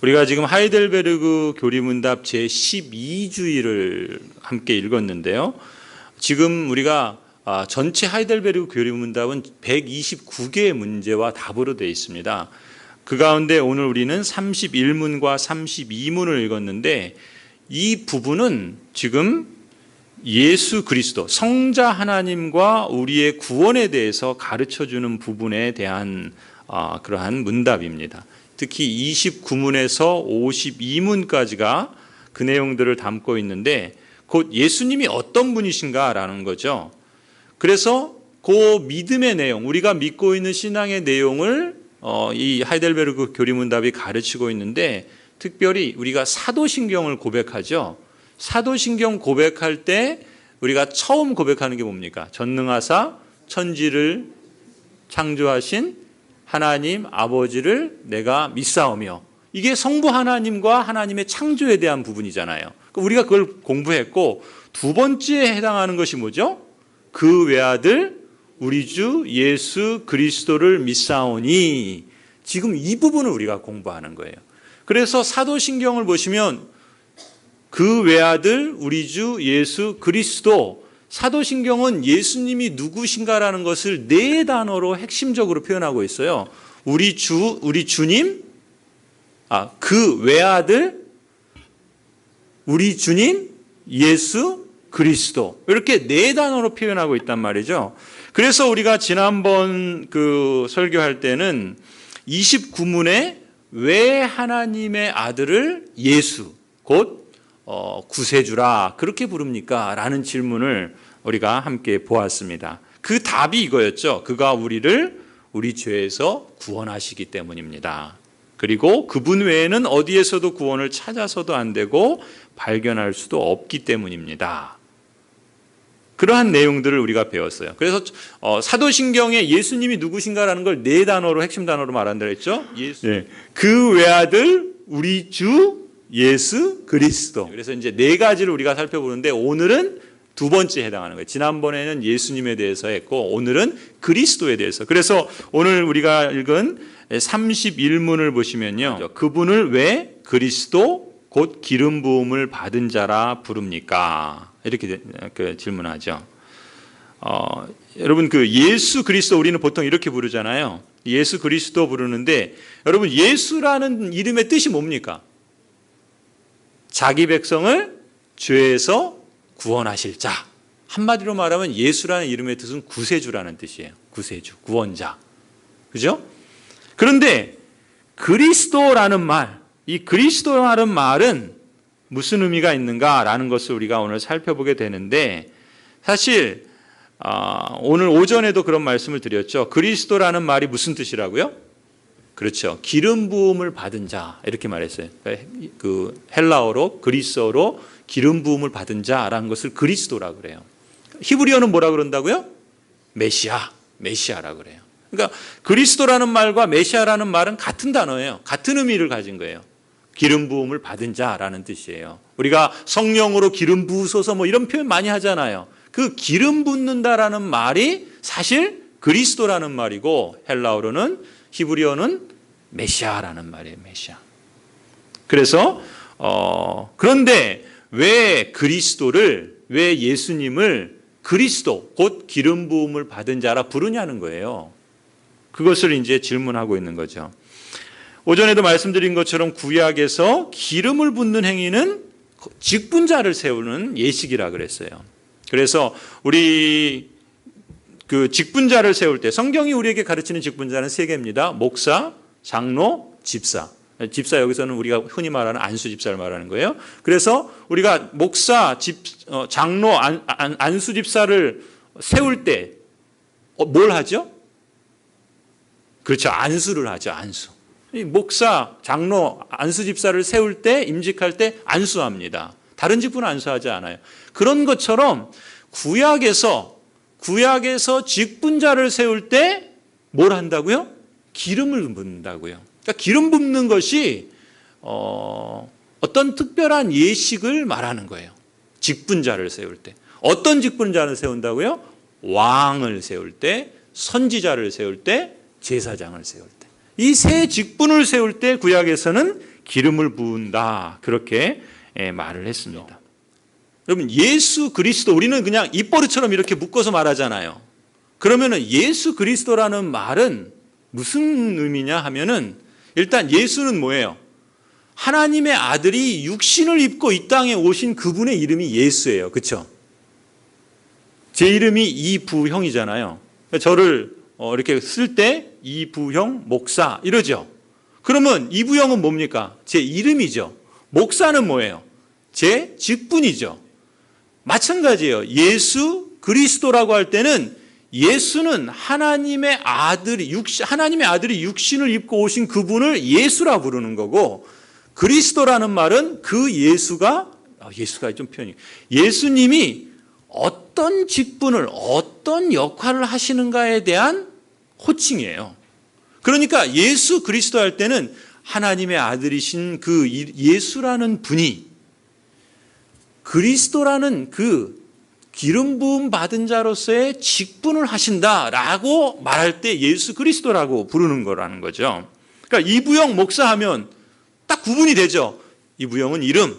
우리가 지금 하이델베르그 교리문답 제12주일을 함께 읽었는데요. 지금 우리가 전체 하이델베르그 교리문답은 129개의 문제와 답으로 되어 있습니다. 그 가운데 오늘 우리는 31문과 32문을 읽었는데 이 부분은 지금 예수 그리스도, 성자 하나님과 우리의 구원에 대해서 가르쳐주는 부분에 대한 그러한 문답입니다. 특히 29문에서 52문까지가 그 내용들을 담고 있는데 곧 예수님이 어떤 분이신가라는 거죠. 그래서 그 믿음의 내용, 우리가 믿고 있는 신앙의 내용을 이 하이델베르그 교리문답이 가르치고 있는데 특별히 우리가 사도신경을 고백하죠. 사도신경 고백할 때 우리가 처음 고백하는 게 뭡니까? 전능하사 천지를 창조하신 하나님 아버지를 내가 믿사오며, 이게 성부 하나님과 하나님의 창조에 대한 부분이잖아요. 우리가 그걸 공부했고, 두 번째에 해당하는 것이 뭐죠? 그 외아들 우리 주 예수 그리스도를 믿사오니, 지금 이 부분을 우리가 공부하는 거예요. 그래서 사도신경을 보시면 그 외아들 우리 주 예수 그리스도, 사도신경은 예수님이 누구신가라는 것을 네 단어로 핵심적으로 표현하고 있어요. 우리 주님, 그 외아들, 우리 주님, 예수 그리스도, 이렇게 네 단어로 표현하고 있단 말이죠. 그래서 우리가 지난번 그 설교할 때는 29문에 왜 하나님의 아들을 예수, 곧 구세주라 그렇게 부릅니까? 라는 질문을 우리가 함께 보았습니다. 그 답이 이거였죠. 그가 우리를 우리 죄에서 구원하시기 때문입니다. 그리고 그분 외에는 어디에서도 구원을 찾아서도 안 되고 발견할 수도 없기 때문입니다. 그러한 내용들을 우리가 배웠어요. 그래서 사도신경에 예수님이 누구신가라는 걸 네 단어로, 핵심 단어로 말한다 했죠. 네. 그 외아들 우리 주 예수 그리스도. 그래서 이제 네 가지를 우리가 살펴보는데 오늘은 두 번째에 해당하는 거예요. 지난번에는 예수님에 대해서 했고 오늘은 그리스도에 대해서. 그래서 오늘 우리가 읽은 31문을 보시면요. 그분을 왜 그리스도 곧 기름 부음을 받은 자라 부릅니까? 이렇게 질문하죠. 여러분 그 예수 그리스도 우리는 보통 이렇게 부르잖아요. 예수 그리스도 부르는데 여러분 예수라는 이름의 뜻이 뭡니까? 자기 백성을 죄에서 구원하실 자. 한마디로 말하면 예수라는 이름의 뜻은 구세주라는 뜻이에요. 구세주, 구원자. 그죠? 그런데 그리스도라는 말, 이 그리스도라는 말은 무슨 의미가 있는가라는 것을 우리가 오늘 살펴보게 되는데, 사실 오늘 오전에도 그런 말씀을 드렸죠. 그리스도라는 말이 무슨 뜻이라고요? 그렇죠. 기름 부음을 받은 자, 이렇게 말했어요. 그 헬라어로, 그리스어로 기름 부음을 받은 자라는 것을 그리스도라고 그래요. 히브리어는 뭐라 그런다고요? 메시아라고 그래요. 그러니까 그리스도라는 말과 메시아라는 말은 같은 단어예요. 같은 의미를 가진 거예요. 기름 부음을 받은 자라는 뜻이에요. 우리가 성령으로 기름 부으소서 뭐 이런 표현 많이 하잖아요. 그 기름 붓는다라는 말이 사실 그리스도라는 말이고, 헬라어로는, 히브리어는 메시아라는 말이에요. 메시아. 그래서 그런데 왜 그리스도를, 왜 예수님을 그리스도 곧 기름 부음을 받은 자라 부르냐는 거예요. 그것을 이제 질문하고 있는 거죠. 오전에도 말씀드린 것처럼 구약에서 기름을 붓는 행위는 직분자를 세우는 예식이라 그랬어요. 그래서 우리 그 직분자를 세울 때 성경이 우리에게 가르치는 직분자는 세 개입니다. 목사, 장로, 집사. 집사 여기서는 우리가 흔히 말하는 안수 집사를 말하는 거예요. 그래서 우리가 목사, 장로, 안수 집사를 세울 때 뭘 하죠? 그렇죠. 안수를 하죠. 안수. 목사, 장로, 안수 집사를 세울 때, 임직할 때 안수합니다. 다른 직분은 안수하지 않아요. 그런 것처럼 구약에서 직분자를 세울 때 뭘 한다고요? 기름을 붓는다고요. 그러니까 기름 붓는 것이 어떤 특별한 예식을 말하는 거예요. 직분자를 세울 때. 어떤 직분자를 세운다고요? 왕을 세울 때, 선지자를 세울 때, 제사장을 세울 때. 이 새 직분을 세울 때 구약에서는 기름을 부은다. 그렇게 말을 했습니다. 여러분, 예수 그리스도, 우리는 그냥 입버릇처럼 이렇게 묶어서 말하잖아요. 그러면은 예수 그리스도라는 말은 무슨 의미냐 하면은, 일단 예수는 뭐예요? 하나님의 아들이 육신을 입고 이 땅에 오신 그분의 이름이 예수예요. 그렇죠? 제 이름이 이부형이잖아요. 저를 이렇게 쓸 때 이부형 목사 이러죠. 그러면 이부형은 뭡니까? 제 이름이죠. 목사는 뭐예요? 제 직분이죠. 마찬가지예요. 예수 그리스도라고 할 때는 예수는 하나님의 아들이 육신을 입고 오신 그분을 예수라 부르는 거고, 그리스도라는 말은 그 예수가 좀 표현이, 예수님이 어떤 직분을, 어떤 역할을 하시는가에 대한 호칭이에요. 그러니까 예수 그리스도 할 때는 하나님의 아들이신 그 예수라는 분이 그리스도라는 그 기름 부음 받은 자로서의 직분을 하신다라고 말할 때 예수 그리스도라고 부르는 거라는 거죠. 그러니까 이부영 목사하면 딱 구분이 되죠. 이부영은 이름,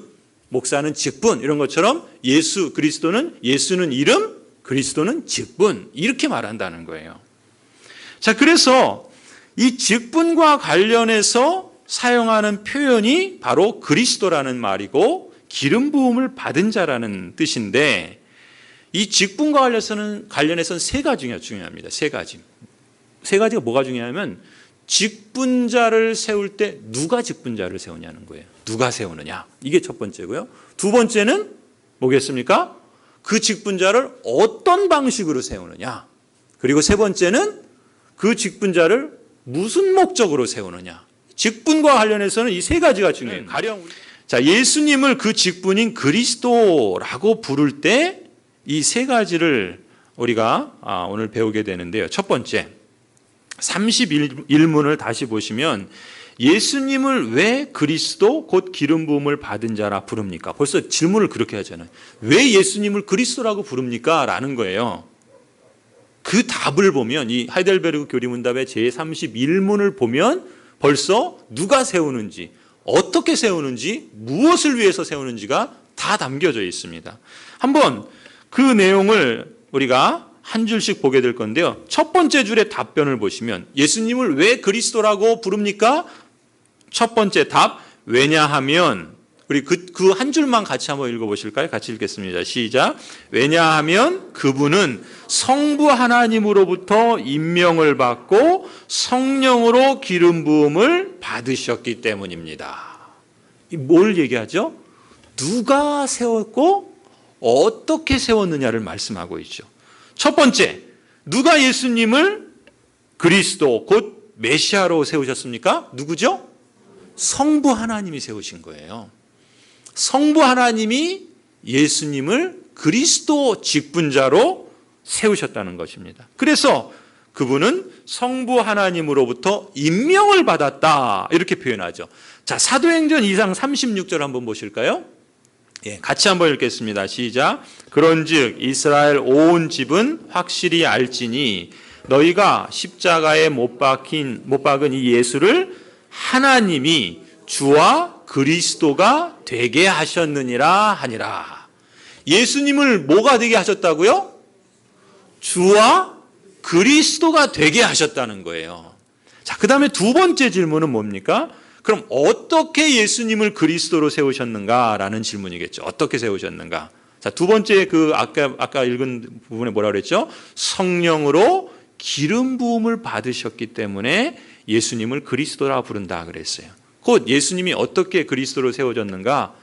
목사는 직분, 이런 것처럼 예수 그리스도는, 예수는 이름, 그리스도는 직분, 이렇게 말한다는 거예요. 자, 그래서 이 직분과 관련해서 사용하는 표현이 바로 그리스도라는 말이고 기름 부음을 받은 자라는 뜻인데, 이 직분과 관련해서는 세 가지가 중요합니다. 세 가지가 뭐가 중요하면, 직분자를 세울 때 누가 직분자를 세우냐는 거예요. 누가 세우느냐, 이게 첫 번째고요. 두 번째는 뭐겠습니까? 그 직분자를 어떤 방식으로 세우느냐. 그리고 세 번째는 그 직분자를 무슨 목적으로 세우느냐. 직분과 관련해서는 이 세 가지가 중요해요. 가령 예수님을 그 직분인 그리스도라고 부를 때 이 세 가지를 우리가 오늘 배우게 되는데요. 첫 번째, 31문을 다시 보시면 예수님을 왜 그리스도 곧 기름 부음을 받은 자라 부릅니까? 벌써 질문을 그렇게 하잖아요. 왜 예수님을 그리스도라고 부릅니까? 라는 거예요. 그 답을 보면, 이 하이델베르그 교리문답의 제31문을 보면 벌써 누가 세우는지, 어떻게 세우는지, 무엇을 위해서 세우는지가 다 담겨져 있습니다. 한번 그 내용을 우리가 한 줄씩 보게 될 건데요. 첫 번째 줄의 답변을 보시면 예수님을 왜 그리스도라고 부릅니까? 첫 번째 답, 왜냐하면, 우리 그 한 줄만 같이 한번 읽어보실까요? 같이 읽겠습니다. 시작. 왜냐하면 그분은 성부 하나님으로부터 임명을 받고 성령으로 기름 부음을 받으셨기 때문입니다. 뭘 얘기하죠? 누가 세웠고 어떻게 세웠느냐를 말씀하고 있죠. 첫 번째, 누가 예수님을 그리스도 곧 메시아로 세우셨습니까? 누구죠? 성부 하나님이 세우신 거예요. 성부 하나님이 예수님을 그리스도 직분자로 세우셨다는 것입니다. 그래서 그분은 성부 하나님으로부터 임명을 받았다, 이렇게 표현하죠. 자, 사도행전 2장 36절 한번 보실까요? 같이 한번 읽겠습니다. 시작. 그런즉 이스라엘 온 집은 확실히 알지니 너희가 십자가에 못 박은 이 예수를 하나님이 주와 그리스도가 되게 하셨느니라 하니라. 예수님을 뭐가 되게 하셨다고요? 주와 그리스도가 되게 하셨다는 거예요. 자, 그 다음에 두 번째 질문은 뭡니까? 그럼 어떻게 예수님을 그리스도로 세우셨는가라는 질문이겠죠. 어떻게 세우셨는가? 자, 두 번째 아까 읽은 부분에 뭐라 그랬죠? 성령으로 기름 부음을 받으셨기 때문에 예수님을 그리스도라 부른다 그랬어요. 곧 예수님이 어떻게 그리스도로 세워졌는가?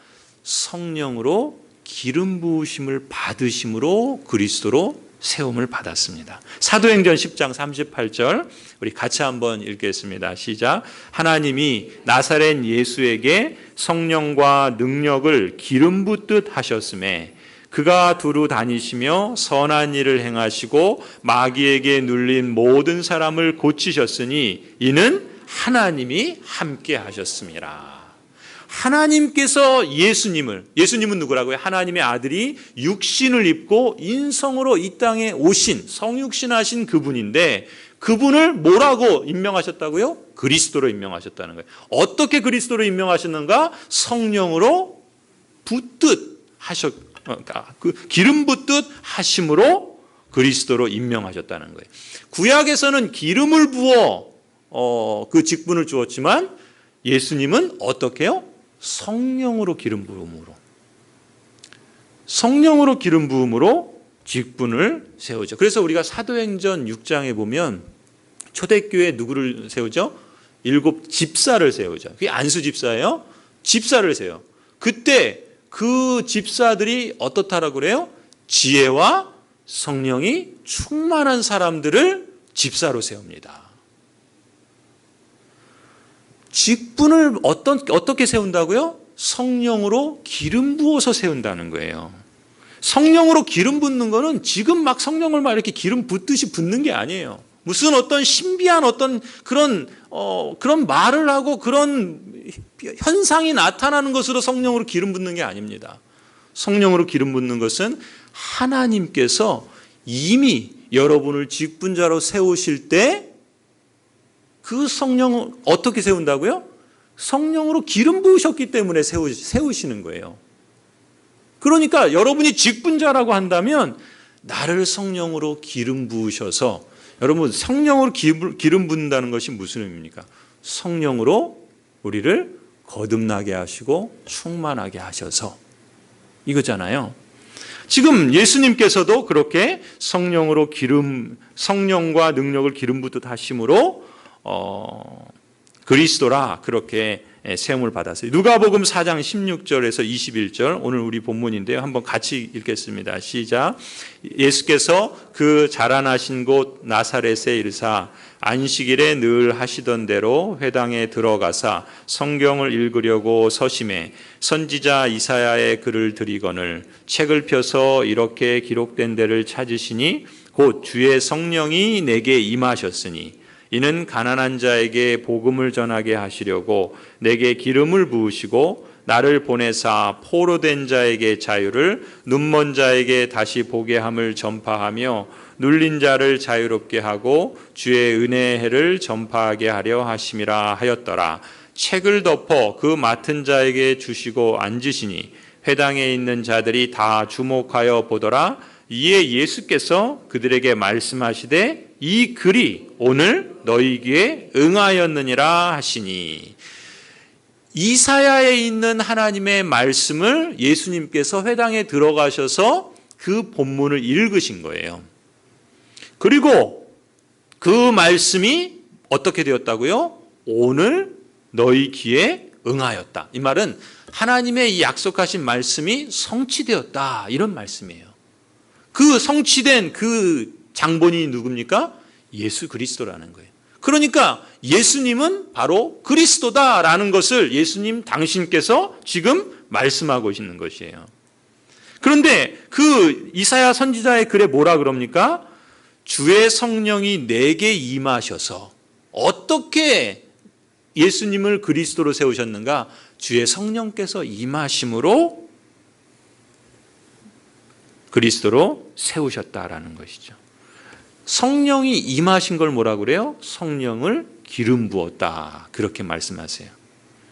성령으로 기름 부으심을 받으심으로 그리스도로 세움을 받았습니다. 사도행전 10장 38절 우리 같이 한번 읽겠습니다. 시작. 하나님이 나사렛 예수에게 성령과 능력을 기름 붓듯 하셨음에 그가 두루 다니시며 선한 일을 행하시고 마귀에게 눌린 모든 사람을 고치셨으니 이는 하나님이 함께 하셨습니다. 하나님께서 예수님은 누구라고요? 하나님의 아들이 육신을 입고 인성으로 이 땅에 오신 성육신하신 그분인데 그분을 뭐라고 임명하셨다고요? 그리스도로 임명하셨다는 거예요. 어떻게 그리스도로 임명하셨는가? 성령으로 붓듯 그 기름 붓듯 하심으로 그리스도로 임명하셨다는 거예요. 구약에서는 기름을 부어 그 직분을 주었지만 예수님은 어떻게 해요? 성령으로 기름 부음으로 직분을 세우죠. 그래서 우리가 사도행전 6장에 보면 초대교회 누구를 세우죠? 7 집사를 세우죠. 그게 안수 집사예요. 집사를 세워요. 그때 그 집사들이 어떻다라고 그래요? 지혜와 성령이 충만한 사람들을 집사로 세웁니다. 직분을 어떻게 세운다고요? 성령으로 기름 부어서 세운다는 거예요. 성령으로 기름 붓는 거는 지금 막 성령을 막 이렇게 기름 붓듯이 붓는 게 아니에요. 무슨 어떤 신비한 어떤 그런 말을 하고 그런 현상이 나타나는 것으로 성령으로 기름 붓는 게 아닙니다. 성령으로 기름 붓는 것은 하나님께서 이미 여러분을 직분자로 세우실 때 그 성령을 어떻게 세운다고요? 성령으로 기름 부으셨기 때문에 세우시는 거예요. 그러니까 여러분이 직분자라고 한다면 나를 성령으로 기름 부으셔서, 여러분 성령으로 기름 붓는다는 것이 무슨 의미입니까? 성령으로 우리를 거듭나게 하시고 충만하게 하셔서 이거잖아요. 지금 예수님께서도 그렇게 성령과 능력을 기름 붓듯 하심으로 그리스도라 그렇게 세움을 받았어요. 누가복음 4장 16절에서 21절, 오늘 우리 본문인데요. 한번 같이 읽겠습니다. 시작. 예수께서 그 자라나신 곳 나사렛에 이르사 안식일에 늘 하시던 대로 회당에 들어가사 성경을 읽으려고 서심해 선지자 이사야의 글을 들이거늘 책을 펴서 이렇게 기록된 데를 찾으시니 곧 주의 성령이 내게 임하셨으니 이는 가난한 자에게 복음을 전하게 하시려고 내게 기름을 부으시고 나를 보내사 포로된 자에게 자유를, 눈먼 자에게 다시 보게 함을 전파하며 눌린 자를 자유롭게 하고 주의 은혜의 해를 전파하게 하려 하심이라 하였더라. 책을 덮어 그 맡은 자에게 주시고 앉으시니 회당에 있는 자들이 다 주목하여 보더라. 이에 예수께서 그들에게 말씀하시되 이 글이 오늘 너희 귀에 응하였느니라 하시니, 이사야에 있는 하나님의 말씀을 예수님께서 회당에 들어가셔서 그 본문을 읽으신 거예요. 그리고 그 말씀이 어떻게 되었다고요? 오늘 너희 귀에 응하였다. 이 말은 하나님의 이 약속하신 말씀이 성취되었다, 이런 말씀이에요. 그 성취된 그 장본인이 누굽니까? 예수 그리스도라는 거예요. 그러니까 예수님은 바로 그리스도다라는 것을 예수님 당신께서 지금 말씀하고 있는 것이에요. 그런데 그 이사야 선지자의 글에 뭐라 그럽니까? 주의 성령이 내게 임하셔서, 어떻게 예수님을 그리스도로 세우셨는가? 주의 성령께서 임하심으로 그리스도로 세우셨다라는 것이죠. 성령이 임하신 걸 뭐라고 그래요? 성령을 기름 부었다, 그렇게 말씀하세요.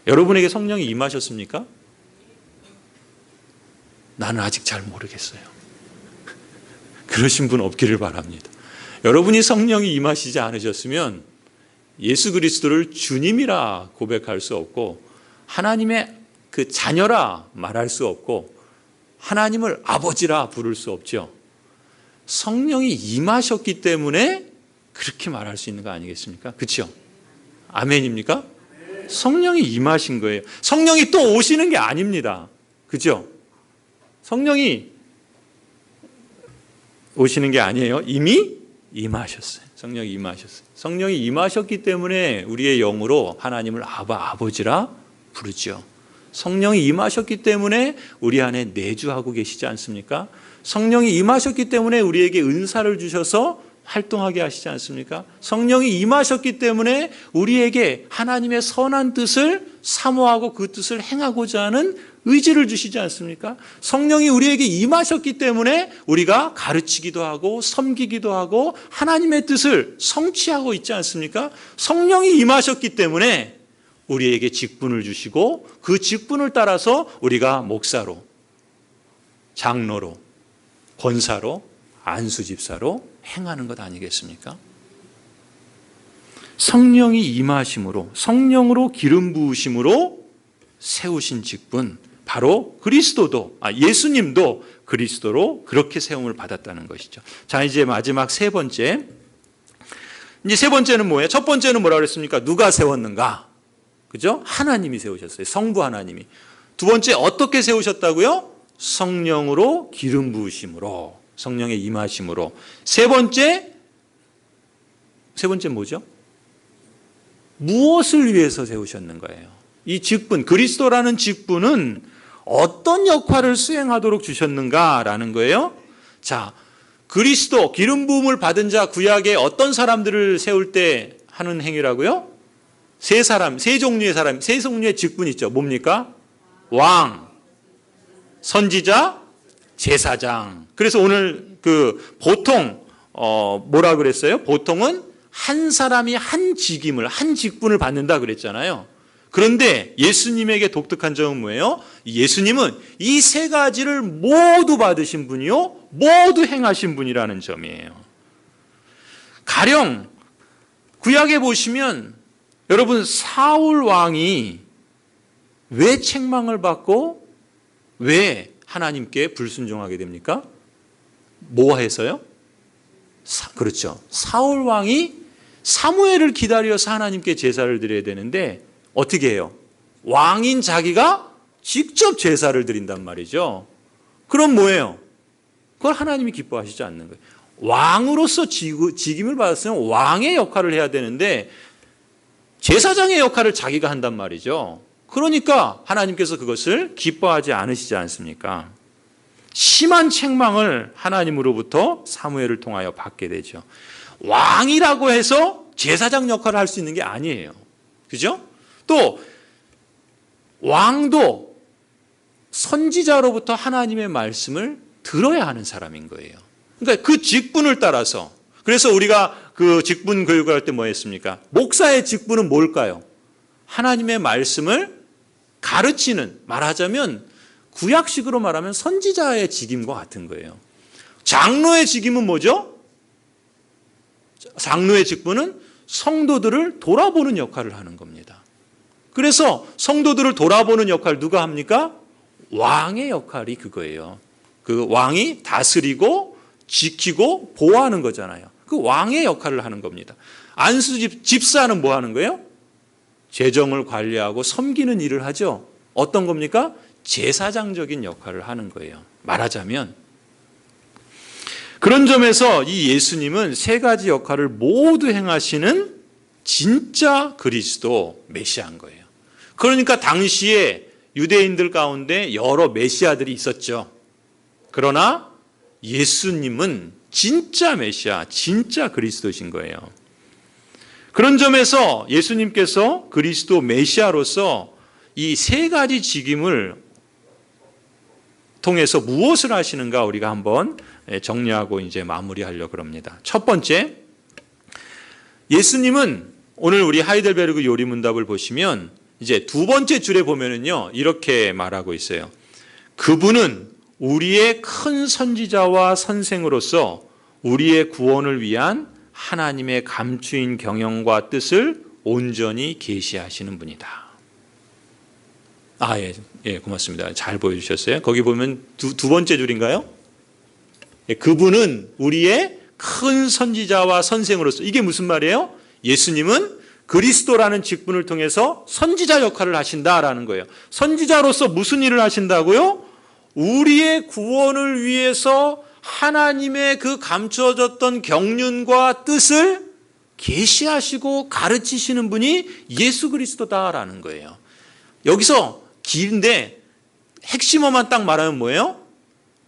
여러분에게 성령이 임하셨습니까? 나는 아직 잘 모르겠어요. 그러신 분 없기를 바랍니다. 여러분이 성령이 임하시지 않으셨으면 예수 그리스도를 주님이라 고백할 수 없고, 하나님의 그 자녀라 말할 수 없고, 하나님을 아버지라 부를 수 없죠. 성령이 임하셨기 때문에 그렇게 말할 수 있는 거 아니겠습니까? 그렇죠? 아멘입니까? 성령이 임하신 거예요. 성령이 또 오시는 게 아닙니다. 그렇죠? 성령이 오시는 게 아니에요. 이미 임하셨어요. 성령이 임하셨어요. 성령이 임하셨기 때문에 우리의 영으로 하나님을 아버지라 부르죠. 성령이 임하셨기 때문에 우리 안에 내주하고 계시지 않습니까? 성령이 임하셨기 때문에 우리에게 은사를 주셔서 활동하게 하시지 않습니까? 성령이 임하셨기 때문에 우리에게 하나님의 선한 뜻을 사모하고 그 뜻을 행하고자 하는 의지를 주시지 않습니까? 성령이 우리에게 임하셨기 때문에 우리가 가르치기도 하고 섬기기도 하고 하나님의 뜻을 성취하고 있지 않습니까? 성령이 임하셨기 때문에 우리에게 직분을 주시고 그 직분을 따라서 우리가 목사로, 장로로, 권사로, 안수집사로 행하는 것 아니겠습니까? 성령이 임하심으로, 성령으로 기름 부으심으로 세우신 직분, 바로 그리스도도, 예수님도 그리스도로 그렇게 세움을 받았다는 것이죠. 자, 이제 마지막 세 번째. 이제 세 번째는 뭐예요? 첫 번째는 뭐라고 그랬습니까? 누가 세웠는가? 그죠? 하나님이 세우셨어요. 성부 하나님이. 두 번째, 어떻게 세우셨다고요? 성령으로 기름 부으심으로, 성령의 임하심으로. 세 번째 뭐죠? 무엇을 위해서 세우셨는 거예요? 이 직분, 그리스도라는 직분은 어떤 역할을 수행하도록 주셨는가라는 거예요. 자, 그리스도, 기름 부음을 받은 자, 구약에 어떤 사람들을 세울 때 하는 행위라고요? 세 종류의 사람, 세 종류의 직분이 있죠. 뭡니까? 왕, 선지자, 제사장. 그래서 오늘 보통 뭐라 그랬어요? 보통은 한 사람이 한 직분을 받는다 그랬잖아요. 그런데 예수님에게 독특한 점은 뭐예요? 예수님은 이 세 가지를 모두 받으신 분이요, 모두 행하신 분이라는 점이에요. 가령 구약에 보시면 여러분, 사울 왕이 왜 책망을 받고 왜 하나님께 불순종하게 됩니까? 뭐 해서요? 그렇죠. 사울 왕이 사무엘을 기다려서 하나님께 제사를 드려야 되는데 어떻게 해요? 왕인 자기가 직접 제사를 드린단 말이죠. 그럼 뭐예요? 그걸 하나님이 기뻐하시지 않는 거예요. 왕으로서 직임을 받았으면 왕의 역할을 해야 되는데 제사장의 역할을 자기가 한단 말이죠. 그러니까 하나님께서 그것을 기뻐하지 않으시지 않습니까? 심한 책망을 하나님으로부터 사무엘을 통하여 받게 되죠. 왕이라고 해서 제사장 역할을 할 수 있는 게 아니에요. 그죠? 또 왕도 선지자로부터 하나님의 말씀을 들어야 하는 사람인 거예요. 그러니까 그 직분을 따라서, 그래서 우리가 그 직분 교육을 할 때 뭐 했습니까? 목사의 직분은 뭘까요? 하나님의 말씀을 가르치는, 말하자면 구약식으로 말하면 선지자의 직임과 같은 거예요. 장로의 직임은 뭐죠? 장로의 직분은 성도들을 돌아보는 역할을 하는 겁니다. 그래서 성도들을 돌아보는 역할 누가 합니까? 왕의 역할이 그거예요. 그 왕이 다스리고 지키고 보호하는 거잖아요. 그 왕의 역할을 하는 겁니다. 집사는 뭐 하는 거예요? 재정을 관리하고 섬기는 일을 하죠. 어떤 겁니까? 제사장적인 역할을 하는 거예요. 말하자면. 그런 점에서 이 예수님은 세 가지 역할을 모두 행하시는 진짜 그리스도 메시아인 거예요. 그러니까 당시에 유대인들 가운데 여러 메시아들이 있었죠. 그러나 예수님은 진짜 메시아, 진짜 그리스도신 거예요. 그런 점에서 예수님께서 그리스도 메시아로서 이 세 가지 직임을 통해서 무엇을 하시는가 우리가 한번 정리하고 이제 마무리하려고 합니다. 첫 번째, 예수님은 오늘 우리 하이델베르그 요리문답을 보시면 이제 두 번째 줄에 보면은요, 이렇게 말하고 있어요. 그분은 우리의 큰 선지자와 선생으로서 우리의 구원을 위한 하나님의 감추인 경영과 뜻을 온전히 계시하시는 분이다. 예, 고맙습니다. 잘 보여주셨어요. 거기 보면 두 번째 줄인가요? 예, 그분은 우리의 큰 선지자와 선생으로서, 이게 무슨 말이에요? 예수님은 그리스도라는 직분을 통해서 선지자 역할을 하신다라는 거예요. 선지자로서 무슨 일을 하신다고요? 우리의 구원을 위해서 하나님의 그 감추어졌던 경륜과 뜻을 계시하시고 가르치시는 분이 예수 그리스도다라는 거예요. 여기서 긴데 핵심어만 딱 말하면 뭐예요?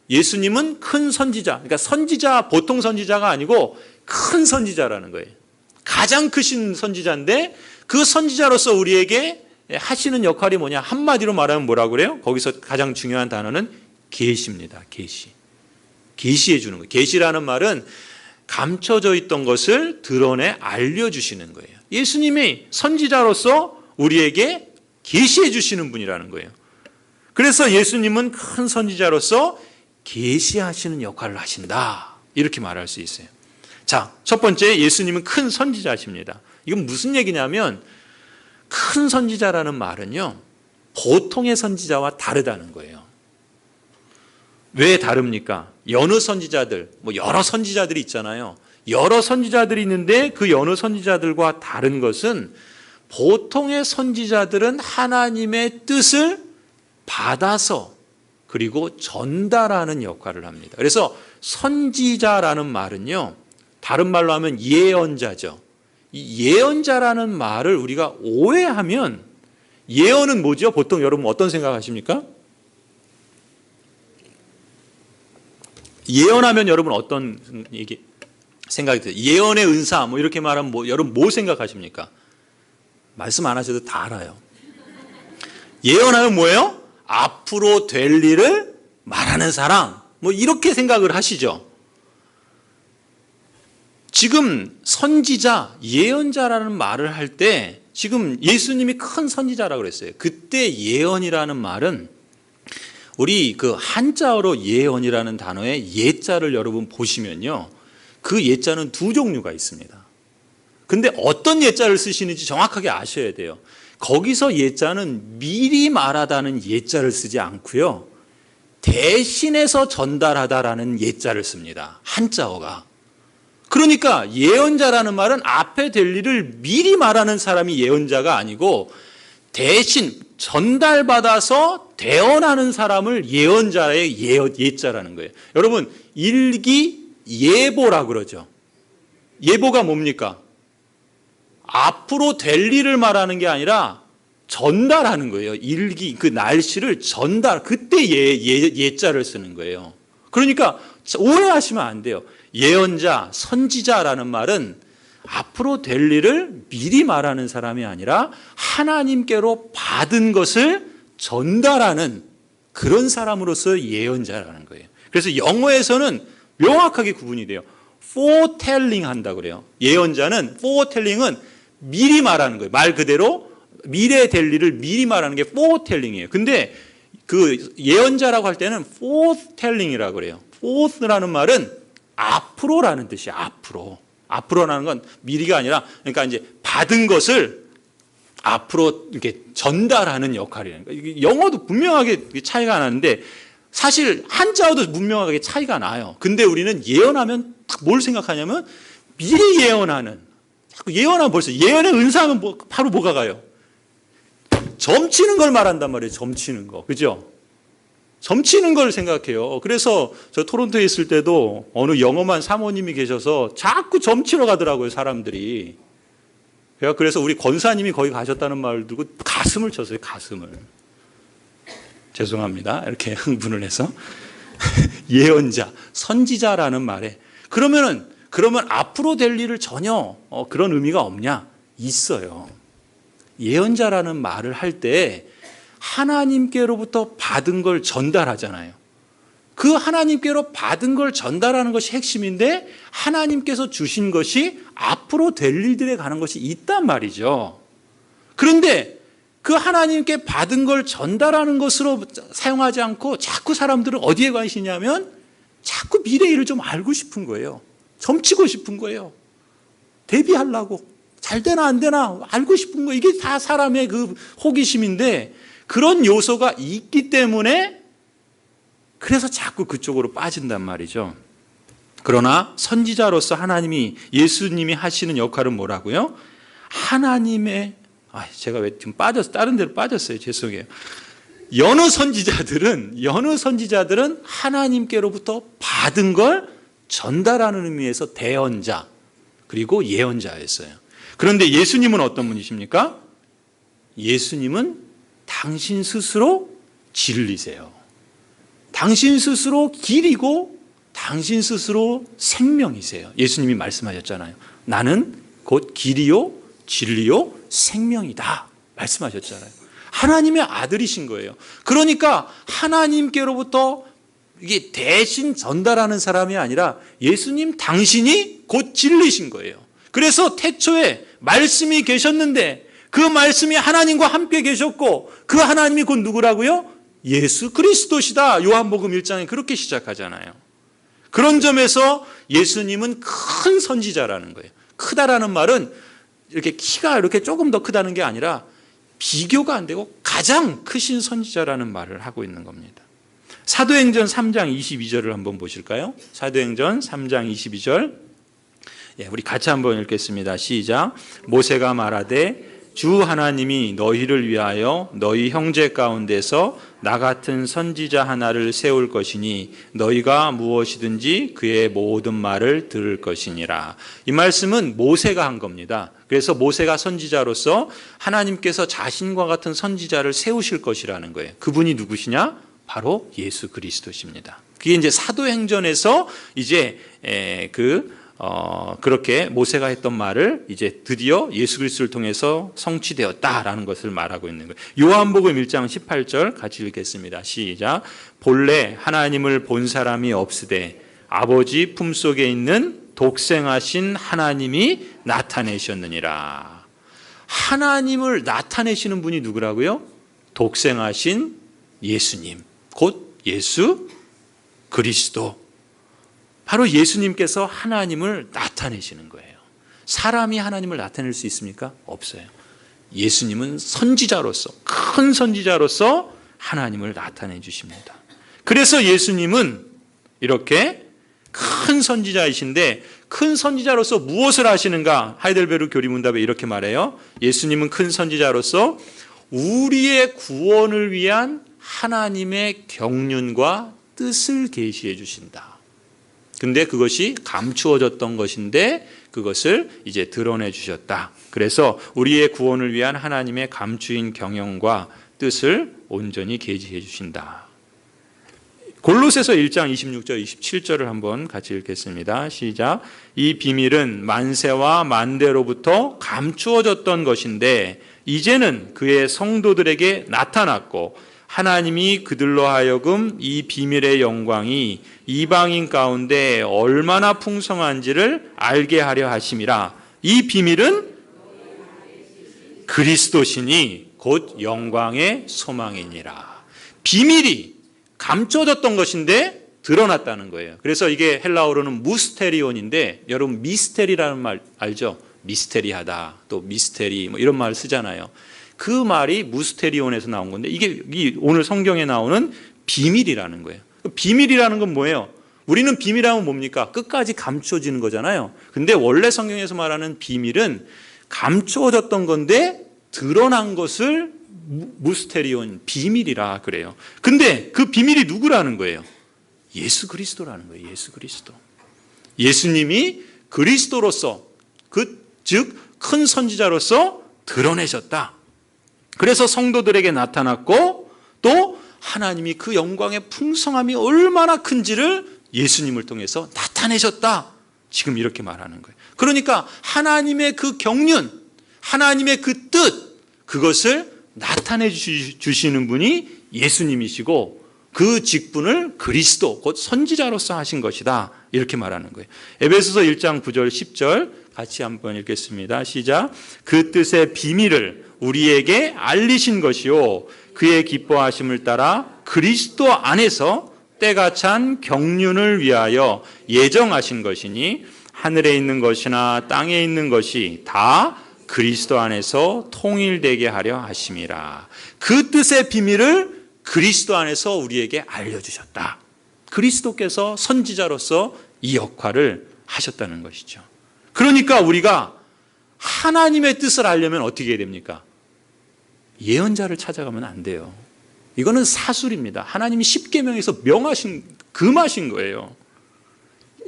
예수님은 큰 선지자, 그러니까 선지자, 보통 선지자가 아니고 큰 선지자라는 거예요. 가장 크신 선지자인데 그 선지자로서 우리에게 하시는 역할이 뭐냐? 한마디로 말하면 뭐라고 그래요? 거기서 가장 중요한 단어는 계시입니다. 계시. 계시해 주는 거예요. 계시라는 말은 감춰져 있던 것을 드러내 알려주시는 거예요. 예수님이 선지자로서 우리에게 계시해 주시는 분이라는 거예요. 그래서 예수님은 큰 선지자로서 계시하시는 역할을 하신다. 이렇게 말할 수 있어요. 자, 첫 번째, 예수님은 큰 선지자십니다. 이건 무슨 얘기냐면 큰 선지자라는 말은요, 보통의 선지자와 다르다는 거예요. 왜 다릅니까? 여느 선지자들, 여러 선지자들이 있잖아요. 여러 선지자들이 있는데 그 여느 선지자들과 다른 것은 보통의 선지자들은 하나님의 뜻을 받아서 그리고 전달하는 역할을 합니다. 그래서 선지자라는 말은요, 다른 말로 하면 예언자죠. 이 예언자라는 말을 우리가 오해하면, 예언은 뭐죠? 보통 여러분 어떤 생각하십니까? 예언하면 여러분 어떤 생각이 드세요? 예언의 은사 이렇게 말하면 여러분 뭐 생각하십니까? 말씀 안 하셔도 다 알아요. 예언하면 뭐예요? 앞으로 될 일을 말하는 사람, 이렇게 생각을 하시죠. 지금 선지자, 예언자라는 말을 할 때 지금 예수님이 큰 선지자라고 그랬어요. 그때 예언이라는 말은 우리 그 한자어로 예언이라는 단어의 예자를 여러분 보시면요, 그 예자는 두 종류가 있습니다. 근데 어떤 예자를 쓰시는지 정확하게 아셔야 돼요. 거기서 예자는 미리 말하다는 예자를 쓰지 않고요, 대신해서 전달하다라는 예자를 씁니다. 한자어가. 그러니까 예언자라는 말은 앞에 될 일을 미리 말하는 사람이 예언자가 아니고 대신 전달받아서 대언하는 사람을 예언자의 예자라는 거예요. 여러분, 일기예보라고 그러죠. 예보가 뭡니까? 앞으로 될 일을 말하는 게 아니라 전달하는 거예요. 그 날씨를 그때 예자를 쓰는 거예요. 그러니까 오해하시면 안 돼요. 예언자, 선지자라는 말은 앞으로 될 일을 미리 말하는 사람이 아니라 하나님께로 받은 것을 전달하는 그런 사람으로서 예언자라는 거예요. 그래서 영어에서는 명확하게 구분이 돼요. foretelling 한다고 그래요. 예언자는 foretelling은 미리 말하는 거예요. 말 그대로 미래 될 일을 미리 말하는 게 foretelling이에요. 근데 그 예언자라고 할 때는 foretelling이라고 그래요. forth라는 말은 앞으로라는 뜻이에요. 앞으로라는 건 미리가 아니라, 그러니까 이제 받은 것을 앞으로 이렇게 전달하는 역할이라는 거예요. 영어도 분명하게 차이가 나는데 사실 한자어도 분명하게 차이가 나요. 근데 우리는 예언하면 뭘 생각하냐면 미리 예언하는, 자꾸 예언하면 벌써 예언의 은사하면 바로 뭐가 가요? 점치는 걸 말한단 말이에요. 점치는 거. 그죠? 점치는 걸 생각해요. 그래서 저 토론토에 있을 때도 어느 영어만 사모님이 계셔서 자꾸 점치러 가더라고요, 사람들이. 그래서 우리 권사님이 거기 가셨다는 말을 듣고 가슴을 쳤어요, 가슴을. 죄송합니다. 이렇게 흥분을 해서. 예언자, 선지자라는 말에. 그러면 앞으로 될 일을 전혀 그런 의미가 없냐? 있어요. 예언자라는 말을 할 때 하나님께로부터 받은 걸 전달하잖아요. 그 하나님께로 받은 걸 전달하는 것이 핵심인데 하나님께서 주신 것이 앞으로 될 일들에 가는 것이 있단 말이죠. 그런데 그 하나님께 받은 걸 전달하는 것으로 사용하지 않고 자꾸 사람들은 어디에 관심이냐면 자꾸 미래 일을 좀 알고 싶은 거예요. 점치고 싶은 거예요. 대비하려고. 잘 되나 안 되나 알고 싶은 거. 이게 다 사람의 그 호기심인데 그런 요소가 있기 때문에 그래서 자꾸 그쪽으로 빠진단 말이죠. 그러나 선지자로서 예수님이 하시는 역할은 뭐라고요? 하나님의, 제가 왜 지금 다른 데로 빠졌어요. 죄송해요. 여느 선지자들은 하나님께로부터 받은 걸 전달하는 의미에서 대언자, 그리고 예언자였어요. 그런데 예수님은 어떤 분이십니까? 예수님은 당신 스스로 진리세요. 당신 스스로 길이고 당신 스스로 생명이세요. 예수님이 말씀하셨잖아요. 나는 곧 길이요 진리요 생명이다. 말씀하셨잖아요. 하나님의 아들이신 거예요. 그러니까 하나님께로부터 이게 대신 전달하는 사람이 아니라 예수님 당신이 곧 진리신 거예요. 그래서 태초에 말씀이 계셨는데 그 말씀이 하나님과 함께 계셨고 그 하나님이 곧 누구라고요? 예수 그리스도시다. 요한복음 1장에 그렇게 시작하잖아요. 그런 점에서 예수님은 큰 선지자라는 거예요. 크다라는 말은 이렇게 키가 이렇게 조금 더 크다는 게 아니라 비교가 안 되고 가장 크신 선지자라는 말을 하고 있는 겁니다. 사도행전 3장 22절을 한번 보실까요? 사도행전 3장 22절. 우리 같이 한번 읽겠습니다. 시작. 모세가 말하되 주 하나님이 너희를 위하여 너희 형제 가운데서 나 같은 선지자 하나를 세울 것이니 너희가 무엇이든지 그의 모든 말을 들을 것이니라. 이 말씀은 모세가 한 겁니다. 그래서 모세가 선지자로서 하나님께서 자신과 같은 선지자를 세우실 것이라는 거예요. 그분이 누구시냐? 바로 예수 그리스도십니다. 그게 이제 사도행전에서 이제 그렇게 모세가 했던 말을 이제 드디어 예수 그리스도를 통해서 성취되었다라는 것을 말하고 있는 거예요. 요한복음 1장 18절 같이 읽겠습니다. 시작. 본래 하나님을 본 사람이 없으되 아버지 품속에 있는 독생하신 하나님이 나타내셨느니라. 하나님을 나타내시는 분이 누구라고요? 독생하신 예수님, 곧 예수 그리스도. 바로 예수님께서 하나님을 나타내시는 거예요. 사람이 하나님을 나타낼 수 있습니까? 없어요. 예수님은 선지자로서, 큰 선지자로서 하나님을 나타내 주십니다. 그래서 예수님은 이렇게 큰 선지자이신데 큰 선지자로서 무엇을 하시는가? 하이델베르크 교리문답에 이렇게 말해요. 예수님은 큰 선지자로서 우리의 구원을 위한 하나님의 경륜과 뜻을 계시해 주신다. 근데 그것이 감추어졌던 것인데 그것을 이제 드러내 주셨다. 그래서 우리의 구원을 위한 하나님의 감추인 경영과 뜻을 온전히 계시해 주신다. 골로새서 1장 26절 27절을 한번 같이 읽겠습니다. 시작. 이 비밀은 만세와 만대로부터 감추어졌던 것인데 이제는 그의 성도들에게 나타났고 하나님이 그들로 하여금 이 비밀의 영광이 이방인 가운데 얼마나 풍성한지를 알게 하려 하심이라. 이 비밀은 그리스도시니 곧 영광의 소망이니라. 비밀이 감춰졌던 것인데 드러났다는 거예요. 그래서 이게 헬라어로는 무스테리온인데 여러분 미스테리라는 말 알죠? 미스테리하다, 또 미스테리 뭐 이런 말 쓰잖아요. 그 말이 무스테리온에서 나온 건데 이게 오늘 성경에 나오는 비밀이라는 거예요. 비밀이라는 건 뭐예요? 우리는 비밀하면 뭡니까? 끝까지 감추어지는 거잖아요. 근데 원래 성경에서 말하는 비밀은 감추어졌던 건데 드러난 것을 무스테리온, 비밀이라 그래요. 근데 그 비밀이 누구라는 거예요? 예수 그리스도라는 거예요. 예수 그리스도. 예수님이 그리스도로서 즉 큰 선지자로서 드러내셨다. 그래서 성도들에게 나타났고 또 하나님이 그 영광의 풍성함이 얼마나 큰지를 예수님을 통해서 나타내셨다. 지금 이렇게 말하는 거예요. 그러니까 하나님의 그 경륜, 하나님의 그 뜻, 그것을 나타내 주시는 분이 예수님이시고 그 직분을 그리스도, 곧 선지자로서 하신 것이다. 이렇게 말하는 거예요. 에베소서 1장 9절 10절 같이 한번 읽겠습니다. 시작. 그 뜻의 비밀을 우리에게 알리신 것이요 그의 기뻐하심을 따라 그리스도 안에서 때가 찬 경륜을 위하여 예정하신 것이니 하늘에 있는 것이나 땅에 있는 것이 다 그리스도 안에서 통일되게 하려 하심이라. 그 뜻의 비밀을 그리스도 안에서 우리에게 알려주셨다. 그리스도께서 선지자로서 이 역할을 하셨다는 것이죠. 그러니까 우리가 하나님의 뜻을 알려면 어떻게 해야 됩니까? 예언자를 찾아가면 안 돼요. 이거는 사술입니다. 하나님이 십계명에서 금하신 거예요.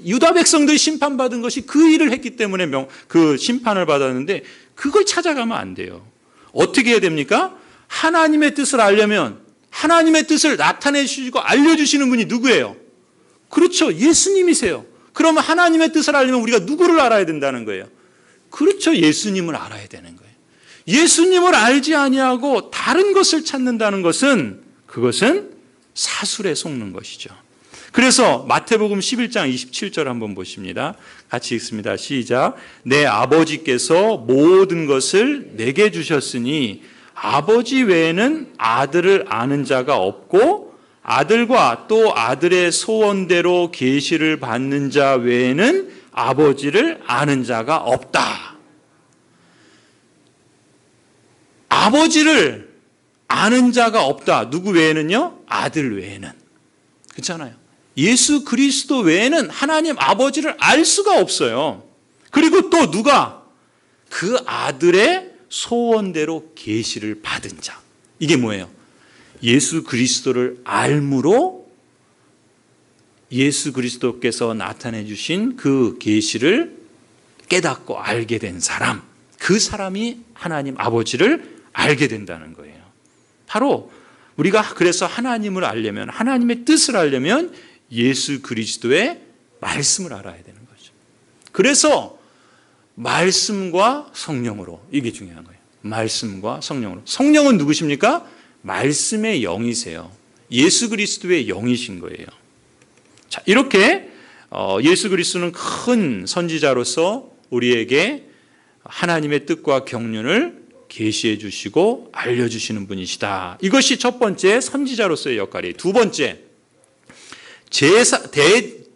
유다 백성들이 심판받은 것이 그 일을 했기 때문에 그 심판을 받았는데 그걸 찾아가면 안 돼요. 어떻게 해야 됩니까? 하나님의 뜻을 알려면 하나님의 뜻을 나타내 주시고 알려주시는 분이 누구예요? 그렇죠. 예수님이세요. 그러면 하나님의 뜻을 알려면 우리가 누구를 알아야 된다는 거예요? 그렇죠. 예수님을 알아야 되는 거예요. 예수님을 알지 아니하고 다른 것을 찾는다는 것은 그것은 사술에 속는 것이죠. 그래서 마태복음 11장 27절 한번 보십니다. 같이 읽습니다. 시작. 내 아버지께서 모든 것을 내게 주셨으니 아버지 외에는 아들을 아는 자가 없고 아들과 또 아들의 소원대로 계시를 받는 자 외에는 아버지를 아는 자가 없다. 아버지를 아는 자가 없다. 누구 외에는요? 아들 외에는. 그렇잖아요. 예수 그리스도 외에는 하나님 아버지를 알 수가 없어요. 그리고 또 누가? 그 아들의 소원대로 계시를 받은 자. 이게 뭐예요? 예수 그리스도를 알므로 예수 그리스도께서 나타내 주신 그 계시를 깨닫고 알게 된 사람, 그 사람이 하나님 아버지를 알게 된다는 거예요. 바로 우리가 그래서 하나님을 알려면, 하나님의 뜻을 알려면 예수 그리스도의 말씀을 알아야 되는 거죠. 그래서 말씀과 성령으로, 이게 중요한 거예요. 말씀과 성령으로. 성령은 누구십니까? 말씀의 영이세요. 예수 그리스도의 영이신 거예요. 자, 이렇게 예수 그리스도는 큰 선지자로서 우리에게 하나님의 뜻과 경륜을 계시해 주시고 알려주시는 분이시다. 이것이 첫 번째 선지자로서의 역할이에요. 두 번째,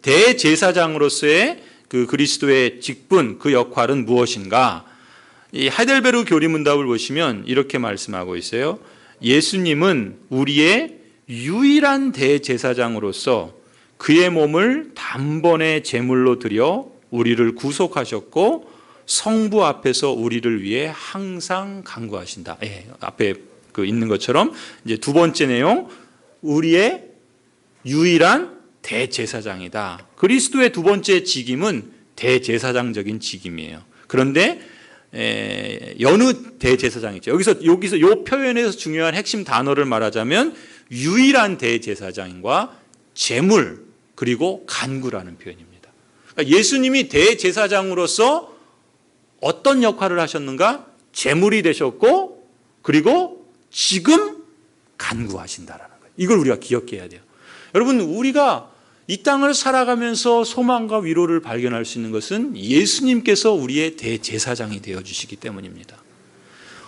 대제사장으로서의 그 그리스도의 직분, 그 역할은 무엇인가? 이 하이델베르그 교리문답을 보시면 이렇게 말씀하고 있어요. 예수님은 우리의 유일한 대제사장으로서 그의 몸을 단번에 제물로 드려 우리를 구속하셨고 성부 앞에서 우리를 위해 항상 간구하신다. 예, 앞에 그 있는 것처럼 이제 두 번째 내용, 우리의 유일한 대제사장이다. 그리스도의 두 번째 직임은 대제사장적인 직임이에요. 그런데 여느 대제사장이죠. 여기서 이 표현에서 중요한 핵심 단어를 말하자면 유일한 대제사장과 제물 그리고 간구라는 표현입니다. 그러니까 예수님이 대제사장으로서 어떤 역할을 하셨는가? 제물이 되셨고 그리고 지금 간구하신다라는 거예요. 이걸 우리가 기억해야 돼요. 여러분, 우리가 이 땅을 살아가면서 소망과 위로를 발견할 수 있는 것은 예수님께서 우리의 대제사장이 되어주시기 때문입니다.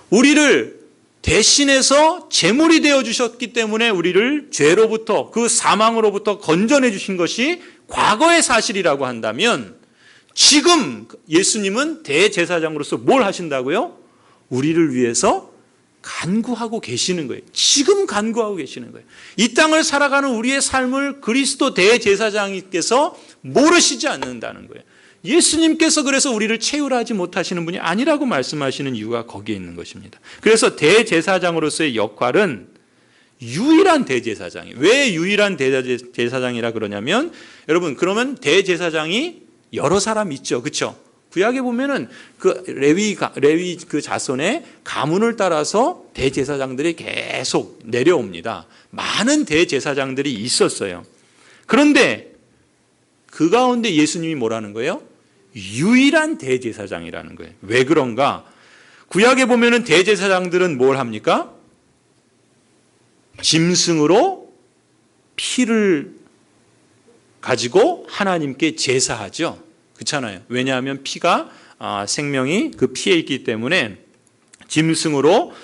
우리를 대신해서 제물이 되어주셨기 때문에 우리를 죄로부터, 그 사망으로부터 건져내 주신 것이 과거의 사실이라고 한다면 지금 예수님은 대제사장으로서 뭘 하신다고요? 우리를 위해서 간구하고 계시는 거예요. 지금 간구하고 계시는 거예요. 이 땅을 살아가는 우리의 삶을 그리스도 대제사장님께서 모르시지 않는다는 거예요. 예수님께서 그래서 우리를 체휼하지 못하시는 분이 아니라고 말씀하시는 이유가 거기에 있는 것입니다. 그래서 대제사장으로서의 역할은 유일한 대제사장이에요. 왜 유일한 대제사장이라 그러냐면, 여러분, 그러면 대제사장이 여러 사람 있죠. 그렇죠? 구약에 보면은 그 레위 그 자손의 가문을 따라서 대제사장들이 계속 내려옵니다. 많은 대제사장들이 있었어요. 그런데 그 가운데 예수님이 뭐라는 거예요? 유일한 대제사장이라는 거예요. 왜 그런가? 구약에 보면은 대제사장들은 뭘 합니까? 짐승으로 피를 가지고 하나님께 제사하죠. 그렇잖아요. 왜냐하면 피가 생명이 그 피에 있기 때문에 짐승으로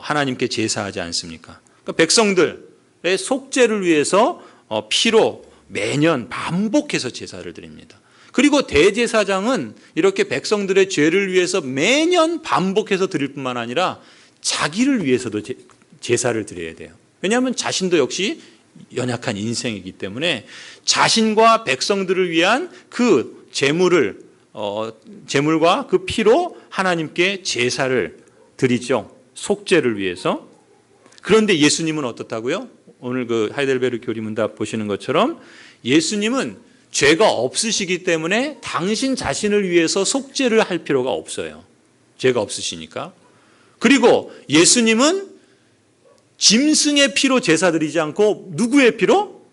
하나님께 제사하지 않습니까? 그러니까 백성들의 속죄를 위해서 피로 매년 반복해서 제사를 드립니다. 그리고 대제사장은 이렇게 백성들의 죄를 위해서 매년 반복해서 드릴 뿐만 아니라 자기를 위해서도 제사를 드려야 돼요. 왜냐하면 자신도 역시 연약한 인생이기 때문에 자신과 백성들을 위한 그 제물과 그 피로 하나님께 제사를 드리죠. 속죄를 위해서. 그런데 예수님은 어떻다고요? 오늘 그 하이델베르그 교리문답 보시는 것처럼 예수님은 죄가 없으시기 때문에 당신 자신을 위해서 속죄를 할 필요가 없어요. 죄가 없으시니까. 그리고 예수님은 짐승의 피로 제사 드리지 않고 누구의 피로?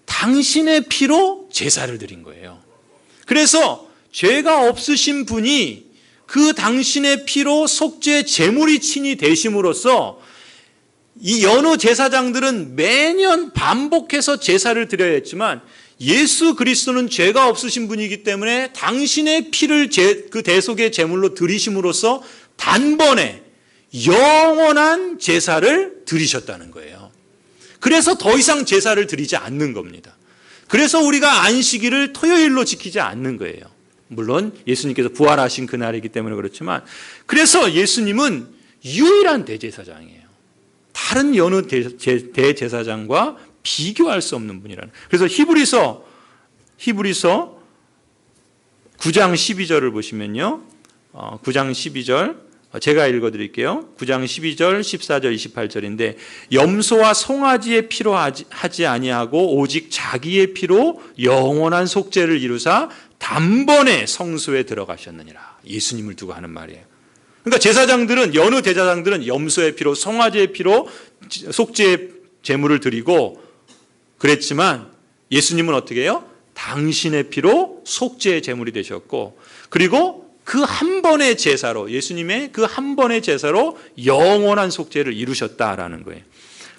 당신의 피로 제사를 드린 거예요. 그래서 죄가 없으신 분이 그 당신의 피로 속죄 제물이 친히 되심으로써 이 여느 제사장들은 매년 반복해서 제사를 드려야 했지만 예수 그리스도는 죄가 없으신 분이기 때문에 당신의 피를 그 대속의 제물로 드리심으로써 단번에 영원한 제사를 드리셨다는 거예요. 그래서 더 이상 제사를 드리지 않는 겁니다. 그래서 우리가 안식일을 토요일로 지키지 않는 거예요. 물론 예수님께서 부활하신 그날이기 때문에 그렇지만, 그래서 예수님은 유일한 대제사장이에요. 다른 여느 대제사장과 비교할 수 없는 분이라는. 그래서 히브리서 9장 12절을 보시면요. 9장 12절 제가 읽어드릴게요. 9장 12절, 14절, 28절인데 염소와 송아지의 피로 하지 아니하고 오직 자기의 피로 영원한 속죄를 이루사 단번에 성소에 들어가셨느니라. 예수님을 두고 하는 말이에요. 그러니까 제사장들은, 여느 제사장들은 염소의 피로, 송아지의 피로 속죄의 제물을 드리고 그랬지만 예수님은 어떻게 해요? 당신의 피로 속죄의 제물이 되셨고, 그리고 그 한 번의 제사로, 예수님의 그 한 번의 제사로 영원한 속죄를 이루셨다라는 거예요.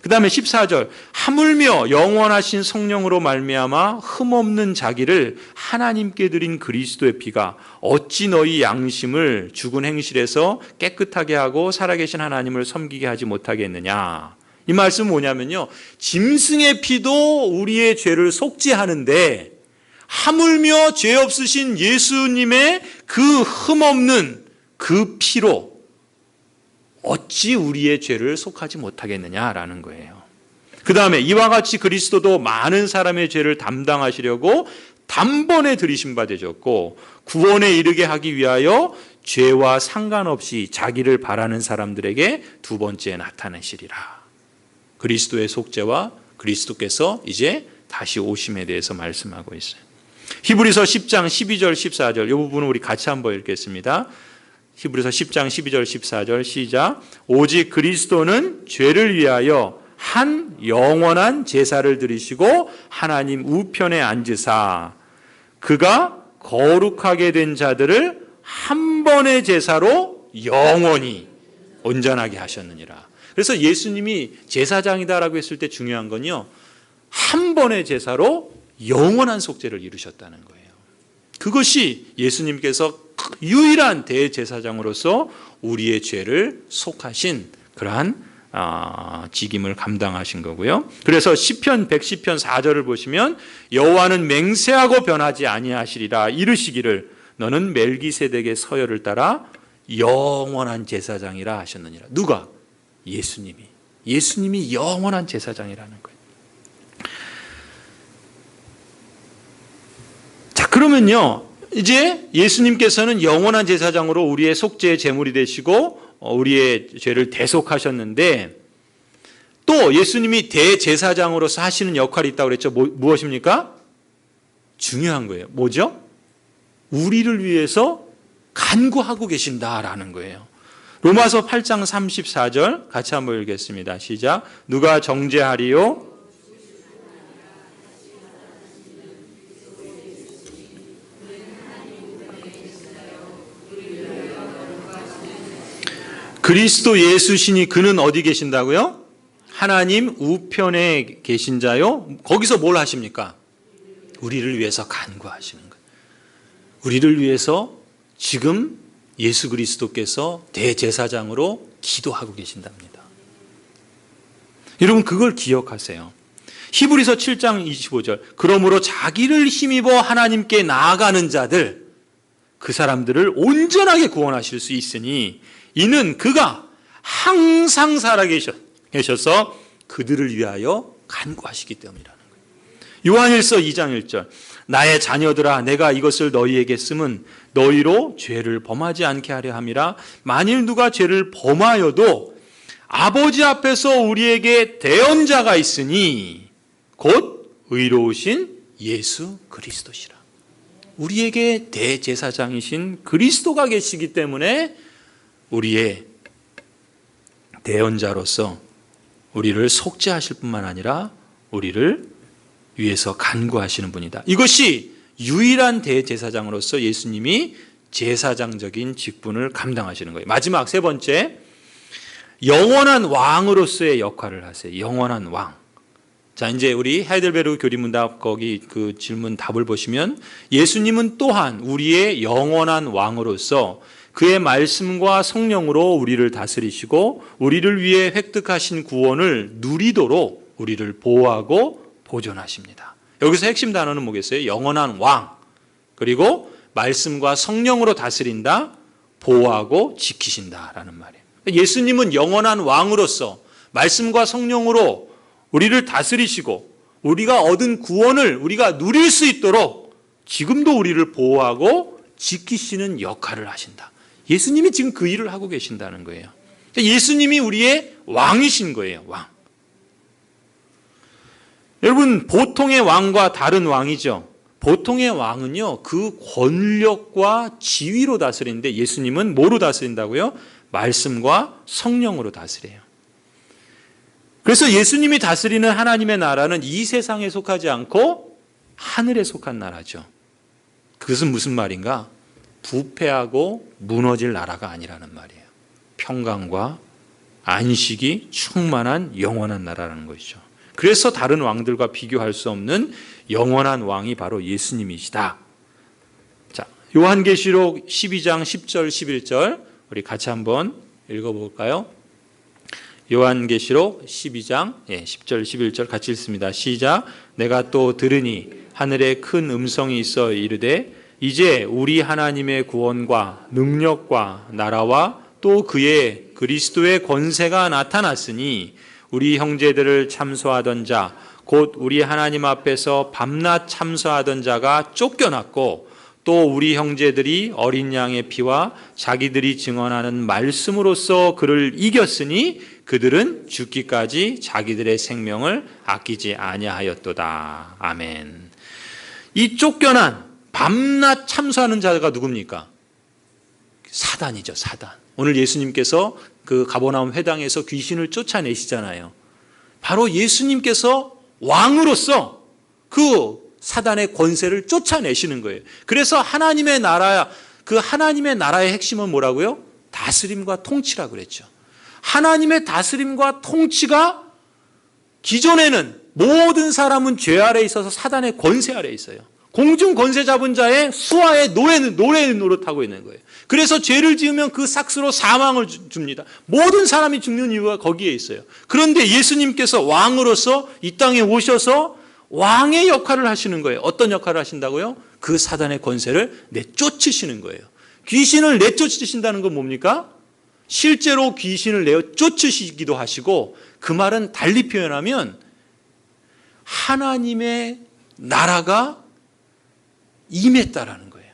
그 다음에 14절, 하물며 영원하신 성령으로 말미암아 흠없는 자기를 하나님께 드린 그리스도의 피가 어찌 너희 양심을 죽은 행실에서 깨끗하게 하고 살아계신 하나님을 섬기게 하지 못하겠느냐. 이 말씀은 뭐냐면요, 짐승의 피도 우리의 죄를 속죄하는데 하물며 죄 없으신 예수님의 그 흠없는 그 피로 어찌 우리의 죄를 속하지 못하겠느냐라는 거예요. 그 다음에 이와 같이 그리스도도 많은 사람의 죄를 담당하시려고 단번에 들이신 바 되셨고 구원에 이르게 하기 위하여 죄와 상관없이 자기를 바라는 사람들에게 두 번째 나타내시리라. 그리스도의 속죄와 그리스도께서 이제 다시 오심에 대해서 말씀하고 있어요. 히브리서 10장 12절 14절 이 부분은 우리 같이 한번 읽겠습니다. 히브리서 10장 12절 14절 시작. 오직 그리스도는 죄를 위하여 한 영원한 제사를 드리시고 하나님 우편에 앉으사 그가 거룩하게 된 자들을 한 번의 제사로 영원히 온전하게 하셨느니라. 그래서 예수님이 제사장이다라고 했을 때 중요한 건요, 한 번의 제사로 영원한 속죄를 이루셨다는 거예요. 그것이 예수님께서 유일한 대제사장으로서 우리의 죄를 속하신 그러한 직임을 감당하신 거고요. 그래서 시편 110편 4절을 보시면 여호와는 맹세하고 변하지 아니하시리라 이르시기를 너는 멜기세덱의 서열을 따라 영원한 제사장이라 하셨느니라. 누가? 예수님이 영원한 제사장이라는 거예요. 자, 그러면요, 이제 예수님께서는 영원한 제사장으로 우리의 속죄의 제물이 되시고 우리의 죄를 대속하셨는데 또 예수님이 대제사장으로서 하시는 역할이 있다고 그랬죠. 무엇입니까? 중요한 거예요. 뭐죠? 우리를 위해서 간구하고 계신다라는 거예요. 로마서 8장 34절 같이 한번 읽겠습니다. 시작. 누가 정죄하리요? 그리스도 예수시니 그는 어디 계신다고요? 하나님 우편에 계신 자요. 거기서 뭘 하십니까? 우리를 위해서 간구하시는 거예요. 우리를 위해서 지금 예수 그리스도께서 대제사장으로 기도하고 계신답니다. 여러분 그걸 기억하세요. 히브리서 7장 25절 그러므로 자기를 힘입어 하나님께 나아가는 자들 그 사람들을 온전하게 구원하실 수 있으니 이는 그가 항상 살아계셔서 그들을 위하여 간구하시기 때문이라는 거예요. 요한일서 2장 1절 나의 자녀들아 내가 이것을 너희에게 쓰면 너희로 죄를 범하지 않게 하려 함이라. 만일 누가 죄를 범하여도 아버지 앞에서 우리에게 대언자가 있으니 곧 의로우신 예수 그리스도시라. 우리에게 대제사장이신 그리스도가 계시기 때문에 우리의 대언자로서 우리를 속죄하실 뿐만 아니라 우리를 위해서 간구하시는 분이다. 이것이 유일한 대제사장으로서 예수님이 제사장적인 직분을 감당하시는 거예요. 마지막 세 번째, 영원한 왕으로서의 역할을 하세요. 영원한 왕. 자, 이제 우리 하이델베르그 교리문답 거기 그 질문 답을 보시면 예수님은 또한 우리의 영원한 왕으로서 그의 말씀과 성령으로 우리를 다스리시고 우리를 위해 획득하신 구원을 누리도록 우리를 보호하고 보존하십니다. 여기서 핵심 단어는 뭐겠어요? 영원한 왕, 그리고 말씀과 성령으로 다스린다, 보호하고 지키신다라는 말이에요. 예수님은 영원한 왕으로서 말씀과 성령으로 우리를 다스리시고 우리가 얻은 구원을 우리가 누릴 수 있도록 지금도 우리를 보호하고 지키시는 역할을 하신다. 예수님이 지금 그 일을 하고 계신다는 거예요. 예수님이 우리의 왕이신 거예요. 왕. 여러분, 보통의 왕과 다른 왕이죠. 보통의 왕은요, 그 권력과 지위로 다스리는데 예수님은 뭐로 다스린다고요? 말씀과 성령으로 다스려요. 그래서 예수님이 다스리는 하나님의 나라는 이 세상에 속하지 않고 하늘에 속한 나라죠. 그것은 무슨 말인가? 부패하고 무너질 나라가 아니라는 말이에요. 평강과 안식이 충만한 영원한 나라라는 것이죠. 그래서 다른 왕들과 비교할 수 없는 영원한 왕이 바로 예수님이시다. 자, 요한계시록 12장 10절 11절 우리 같이 한번 읽어볼까요? 요한계시록 12장 10절 11절 같이 읽습니다. 시작. 내가 또 들으니 하늘에 큰 음성이 있어 이르되 이제 우리 하나님의 구원과 능력과 나라와 또 그의 그리스도의 권세가 나타났으니 우리 형제들을 참소하던 자 곧 우리 하나님 앞에서 밤낮 참소하던 자가 쫓겨났고 또 우리 형제들이 어린 양의 피와 자기들이 증언하는 말씀으로써 그를 이겼으니 그들은 죽기까지 자기들의 생명을 아끼지 아니하였도다. 아멘. 이 쫓겨난 밤낮 참소하는 자가 누굽니까? 사단이죠. 사단. 오늘 예수님께서 그 가버나움 회당에서 귀신을 쫓아내시잖아요. 바로 예수님께서 왕으로서 그 사단의 권세를 쫓아내시는 거예요. 그래서 하나님의 나라, 그 하나님의 나라의 핵심은 뭐라고요? 다스림과 통치라고 그랬죠. 하나님의 다스림과 통치가 기존에는 모든 사람은 죄 아래에 있어서 사단의 권세 아래에 있어요. 공중 권세 잡은 자의 수하의 노래 노릇하고 있는 거예요. 그래서 죄를 지으면 그 삭스로 사망을 줍니다. 모든 사람이 죽는 이유가 거기에 있어요. 그런데 예수님께서 왕으로서 이 땅에 오셔서 왕의 역할을 하시는 거예요. 어떤 역할을 하신다고요? 그 사단의 권세를 내쫓으시는 거예요. 귀신을 내쫓으신다는 건 뭡니까? 실제로 귀신을 내쫓으시기도 하시고, 그 말은 달리 표현하면 하나님의 나라가 임했다라는 거예요.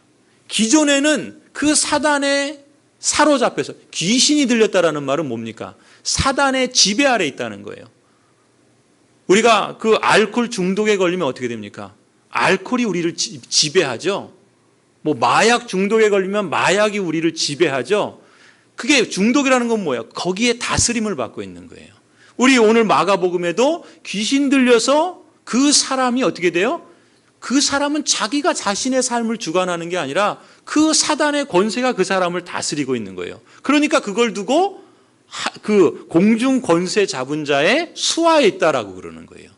기존에는 그 사단에 사로잡혀서 귀신이 들렸다라는 말은 뭡니까? 사단의 지배 아래 있다는 거예요. 우리가 그 알코올 중독에 걸리면 어떻게 됩니까? 알코올이 우리를 지배하죠. 뭐 마약 중독에 걸리면 마약이 우리를 지배하죠. 그게 중독이라는 건 뭐예요? 거기에 다스림을 받고 있는 거예요. 우리 오늘 마가복음에도 귀신 들려서 그 사람이 어떻게 돼요? 그 사람은 자기가 자신의 삶을 주관하는 게 아니라 그 사단의 권세가 그 사람을 다스리고 있는 거예요. 그러니까 그걸 두고 그 공중 권세 잡은 자의 수하에 있다라고 그러는 거예요.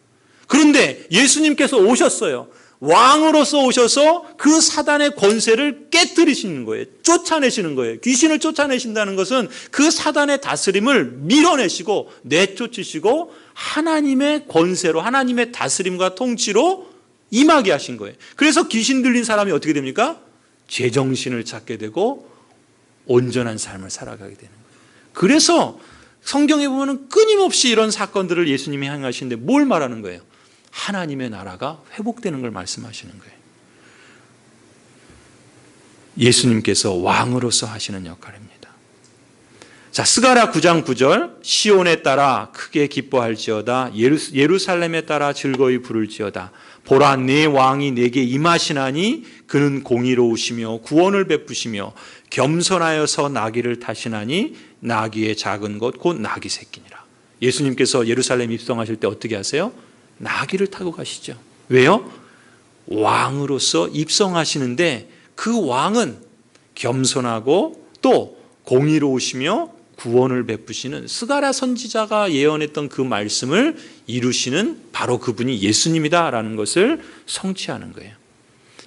그런데 예수님께서 오셨어요. 왕으로서 오셔서 그 사단의 권세를 깨뜨리시는 거예요. 쫓아내시는 거예요. 귀신을 쫓아내신다는 것은 그 사단의 다스림을 밀어내시고 내쫓으시고 하나님의 권세로, 하나님의 다스림과 통치로 임하게 하신 거예요. 그래서 귀신 들린 사람이 어떻게 됩니까? 제정신을 찾게 되고 온전한 삶을 살아가게 되는 거예요. 그래서 성경에 보면 끊임없이 이런 사건들을 예수님이 행하시는데 뭘 말하는 거예요? 하나님의 나라가 회복되는 걸 말씀하시는 거예요. 예수님께서 왕으로서 하시는 역할입니다. 자, 스가랴 9장 9절, 시온에 따라 크게 기뻐할지어다, 예루살렘에 따라 즐거이 부를지어다. 보라, 내 왕이 내게 임하시나니 그는 공의로우시며 구원을 베푸시며 겸손하여서 나귀를 타시나니 나귀의 작은 것 곧 나귀 새끼니라. 예수님께서 예루살렘 입성하실 때 어떻게 하세요? 나귀를 타고 가시죠. 왜요? 왕으로서 입성하시는데 그 왕은 겸손하고 또 공의로우시며 구원을 베푸시는 스가랴 선지자가 예언했던 그 말씀을 이루시는 바로 그분이 예수님이다라는 것을 성취하는 거예요.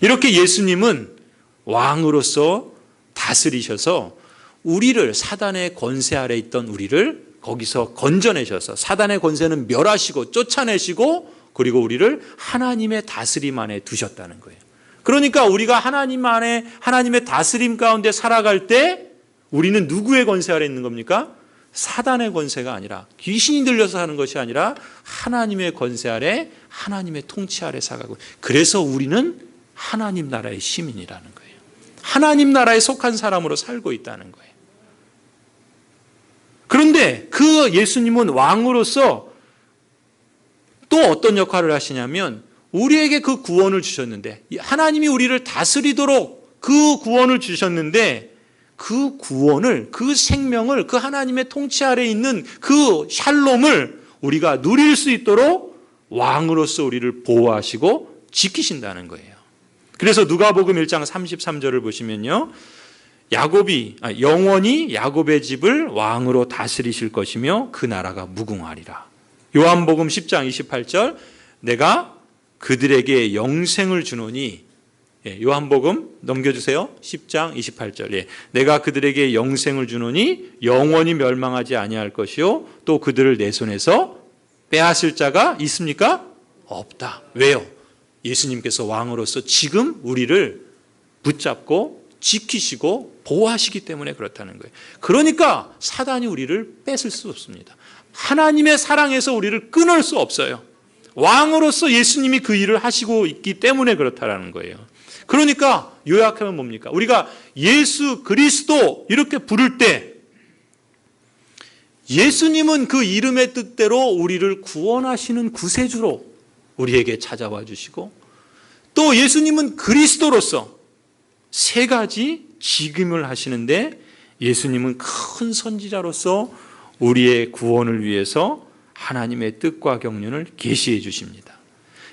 이렇게 예수님은 왕으로서 다스리셔서 우리를, 사단의 권세 아래 있던 우리를 거기서 건져내셔서 사단의 권세는 멸하시고 쫓아내시고 그리고 우리를 하나님의 다스림 안에 두셨다는 거예요. 그러니까 우리가 하나님 안에, 하나님의 다스림 가운데 살아갈 때 우리는 누구의 권세 아래 있는 겁니까? 사단의 권세가 아니라, 귀신이 들려서 하는 것이 아니라 하나님의 권세 아래, 하나님의 통치 아래 살아가고, 그래서 우리는 하나님 나라의 시민이라는 거예요. 하나님 나라에 속한 사람으로 살고 있다는 거예요. 그런데 그 예수님은 왕으로서 또 어떤 역할을 하시냐면 우리에게 그 구원을 주셨는데, 하나님이 우리를 다스리도록 그 구원을 주셨는데, 그 구원을, 그 생명을, 그 하나님의 통치 아래 있는 그 샬롬을 우리가 누릴 수 있도록 왕으로서 우리를 보호하시고 지키신다는 거예요. 그래서 누가복음 1장 33절을 보시면요, 영원히 야곱의 집을 왕으로 다스리실 것이며 그 나라가 무궁하리라. 요한복음 10장 28절, 내가 그들에게 영생을 주노니, 요한복음 넘겨주세요. 10장 28절. 내가 그들에게 영생을 주노니 영원히 멸망하지 아니할 것이요 또 그들을 내 손에서 빼앗을 자가 있습니까? 없다. 왜요? 예수님께서 왕으로서 지금 우리를 붙잡고 지키시고 보호하시기 때문에 그렇다는 거예요. 그러니까 사단이 우리를 뺏을 수 없습니다. 하나님의 사랑에서 우리를 끊을 수 없어요. 왕으로서 예수님이 그 일을 하시고 있기 때문에 그렇다라는 거예요. 그러니까 요약하면 뭡니까? 우리가 예수 그리스도 이렇게 부를 때 예수님은 그 이름의 뜻대로 우리를 구원하시는 구세주로 우리에게 찾아와 주시고, 또 예수님은 그리스도로서 세 가지 직임을 하시는데, 예수님은 큰 선지자로서 우리의 구원을 위해서 하나님의 뜻과 경륜을 계시해 주십니다.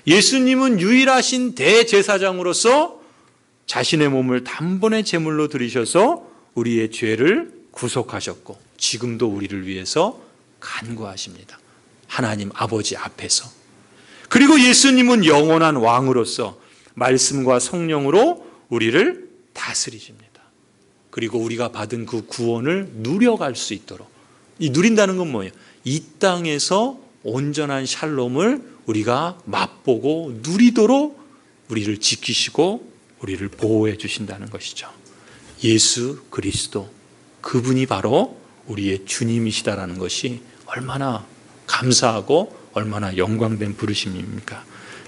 예수님은 유일하신 대제사장으로서 자신의 몸을 단번에 제물로 드리셔서 우리의 죄를 구속하셨고 지금도 우리를 위해서 간구하십니다. 하나님 아버지 앞에서. 그리고 예수님은 영원한 왕으로서 말씀과 성령으로 우리를 다스리십니다. 그리고 우리가 받은 그 구원을 누려갈 수 있도록, 이 누린다는 건 뭐예요? 이 땅에서 온전한 샬롬을 우리가 맛보고 누리도록 우리를 지키시고 우리를 보호해 주신다는 것이죠. 예수 그리스도, 그분이 바로 우리의 주님이시다라는 것이 얼마나 감사하고 얼마나 영광된 부르심입니까?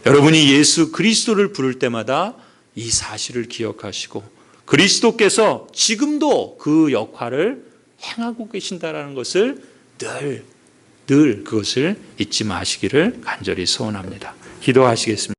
여러분이 예수 그리스도를 부를 때마다 이 사실을 기억하시고 그리스도께서 지금도 그 역할을 행하고 계신다라는 것을 늘 그것을 잊지 마시기를 간절히 소원합니다. 기도하시겠습니다.